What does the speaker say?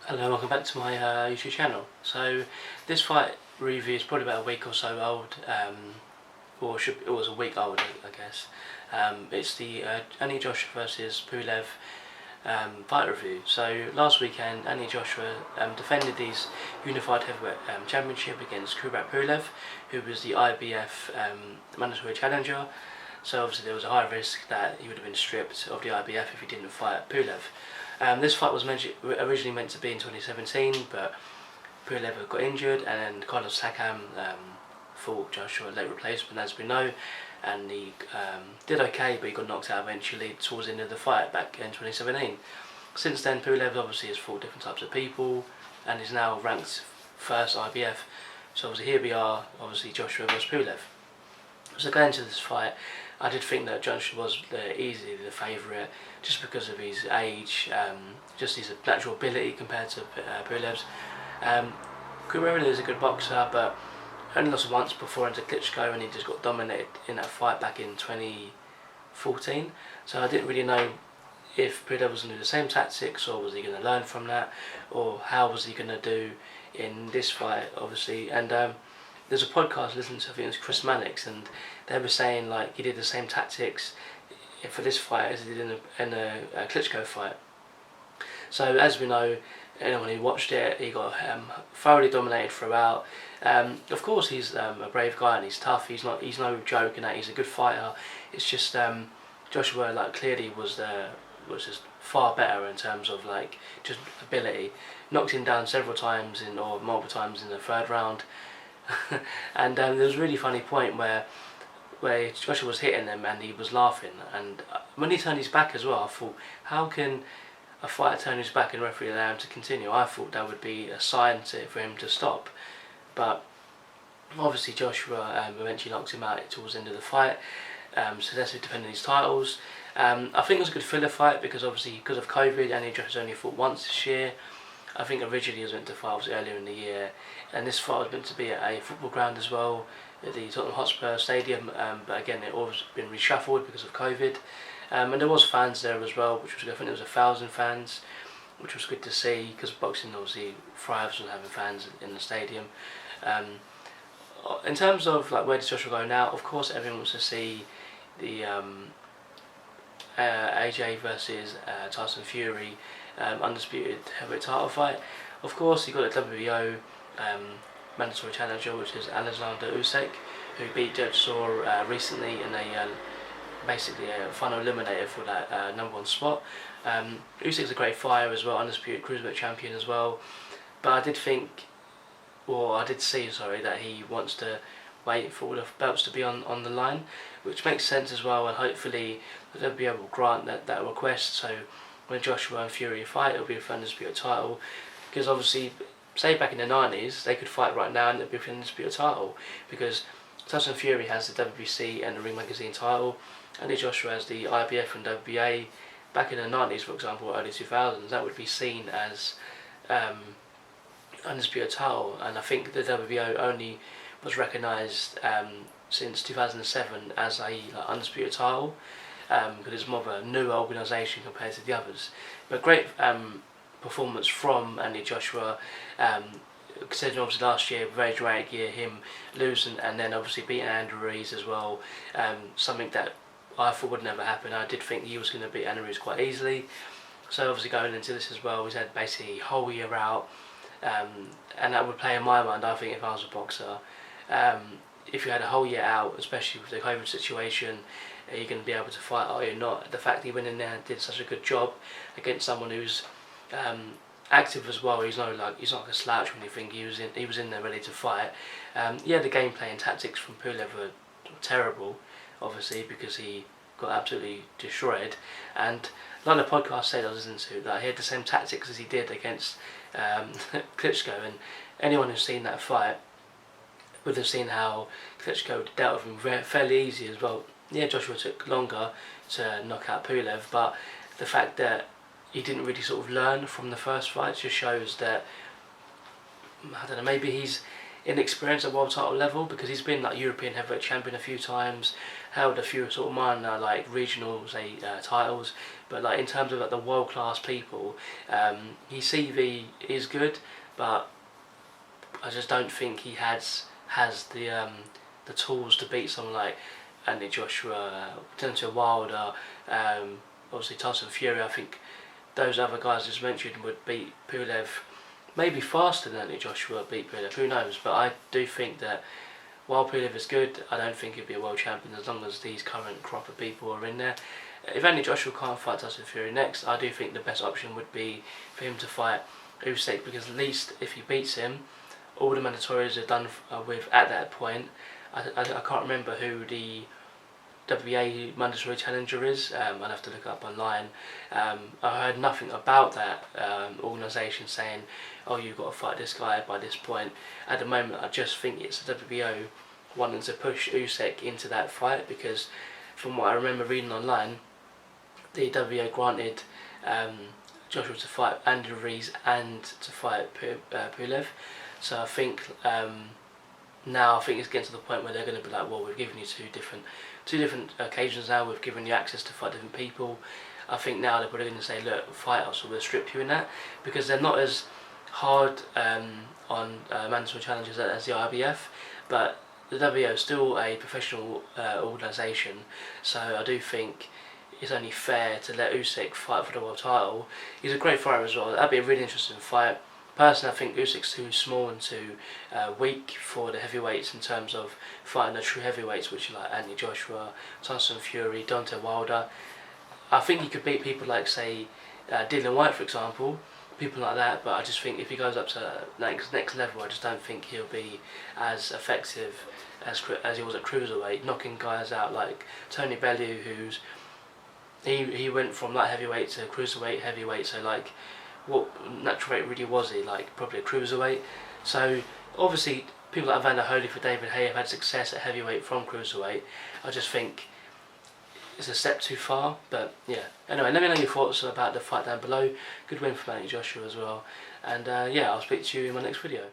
Hello, welcome back to my YouTube channel. So this fight review is probably about a week or so old, it was a week old, I guess. It's the Anthony Joshua versus Pulev fight review. So last weekend, Anthony Joshua defended his unified heavyweight championship against Kubrat Pulev, who was the IBF mandatory challenger. So obviously there was a high risk that he would have been stripped of the IBF if he didn't fight Pulev. This fight was originally meant to be in 2017, but Pulev got injured, and then Carlos Takam fought Joshua, late replacement as we know, and he did okay, but he got knocked out eventually towards the end of the fight back in 2017. Since then, Pulev obviously has fought different types of people, and is now ranked first IBF. So obviously here we are, obviously Joshua versus Pulev. So going into this fight, I did think that Joshua was easily the favourite, just because of his age, just his natural ability compared to Pulev's. Kubrat is a good boxer, but only lost once before into Klitschko, and he just got dominated in that fight back in 2014. So I didn't really know if Pulev was going to do the same tactics, or was he going to learn from that, or how was he going to do in this fight, obviously. And there's a podcast I listened to, I think it was Chris Mannix, and they were saying like he did the same tactics for this fight as he did in a Klitschko fight. So as we know, anyone who watched it, he got thoroughly dominated throughout. Of course, he's a brave guy and he's tough. He's no joke in that. He's a good fighter. It's just Joshua clearly was just far better in terms of just ability. Knocked him down several times or multiple times in the third round. And there was a really funny point where Joshua was hitting him and he was laughing, and when he turned his back as well, I thought, how can a fighter turn his back and referee allow him to continue? I thought that would be a sign for him to stop, but obviously Joshua eventually knocked him out towards the end of the fight, successfully defending his titles. I think it was a good filler fight because obviously because of COVID, Anthony Joshua's only fought once this year. I think originally he was meant to fight earlier in the year, and this fight was meant to be at a football ground as well, at the Tottenham Hotspur Stadium, but again it all has been reshuffled because of COVID. And there was fans there as well, which was good. I think there was 1,000 fans, which was good to see, because boxing obviously thrives on having fans in the stadium. In terms of where does Joshua go now, of course everyone wants to see the AJ versus Tyson Fury undisputed heavyweight title fight. Of course he got a WBO mandatory challenger, which is Alexander Usyk, who beat Judge Saw recently in basically a final eliminator for that #1 spot. Usyk's a great fighter as well, undisputed cruiserweight champion as well, but I did see that he wants to wait for all the belts to be on the line, which makes sense as well, and hopefully the WBO will grant that request, so when Joshua and Fury fight, it'll be a undisputed title, because obviously, say back in the 90s, they could fight right now and it'd be a undisputed title, because Tyson Fury has the WBC and the Ring Magazine title, and Joshua has the IBF and WBA. Back in the 90s, for example, early 2000s, that would be seen as undisputed title, and I think the WBO only was recognised since 2007 as a undisputed title, because it's more of a newer organisation compared to the others. But great performance from Anthony Joshua, considering obviously last year, very dramatic year, him losing and then obviously beating Andrew Ruiz as well, something that I thought would never happen. I did think he was going to beat Andrew Ruiz quite easily, so obviously going into this as well, he's had basically a whole year out, and that would play in my mind, I think, if I was a boxer. If you had a whole year out, especially with the COVID situation, are you going to be able to fight or you're not? The fact he went in there and did such a good job against someone who's active as well, he's not like a slouch when you think he was in there ready to fight. Yeah, the gameplay and tactics from Pulev were terrible, obviously, because he got absolutely destroyed, and like the podcast said I was listening to, that he had the same tactics as he did against Klitschko, and anyone who's seen that fight would have seen how Klitschko dealt with him fairly easy as well. Yeah, Joshua took longer to knock out Pulev, but the fact that he didn't really sort of learn from the first fight just shows that, I don't know, maybe he's inexperienced at world title level, because he's been European heavyweight champion a few times, held a few sort of minor like regional titles, but like in terms of like the world class people, his CV is good, but I just don't think he has the tools to beat someone like Anthony Joshua, Deontay Wilder, obviously Tyson Fury. I think those other guys just mentioned would beat Pulev maybe faster than Anthony Joshua beat Pulev, who knows, but I do think that while Pulev is good, I don't think he'll be a world champion as long as these current crop of people are in there. If Anthony Joshua can't fight Tyson Fury next, I do think the best option would be for him to fight Usyk, because at least if he beats him, all the mandatories are done with at that point. I can't remember who the WBA mandatory challenger is. I'd have to look it up online. I heard nothing about that organisation saying, oh, you've got to fight this guy by this point. At the moment, I just think it's the WBO wanting to push Usyk into that fight, because from what I remember reading online, the WBO granted Joshua to fight Andy Ruiz and to fight Pulev. So I think now it's getting to the point where they're going to be like, well, we've given you two different occasions now, we've given you access to fight different people. I think now they're probably going to say, look, fight us or we'll strip you in that, because they're not as hard on mandatory challenges as the IBF, but the WBO is still a professional organisation, so I do think it's only fair to let Usyk fight for the world title. He's a great fighter as well. That'd be a really interesting fight. Personally, I think Usyk's too small and too weak for the heavyweights in terms of fighting the true heavyweights, which are like Anthony Joshua, Tyson Fury, Deontay Wilder. I think he could beat people like, say, Dillian Whyte, for example, people like that, but I just think if he goes up to next level, I just don't think he'll be as effective as he was at cruiserweight, knocking guys out like Tony Bellew, he went from light heavyweight to cruiserweight, heavyweight, so like, what natural weight really was he? Like probably a cruiserweight. So obviously people like Evander Holyfield, David Haye have had success at heavyweight from cruiserweight. I just think it's a step too far, but yeah. Anyway, let me know your thoughts about the fight down below. Good win for Anthony Joshua as well. And yeah, I'll speak to you in my next video.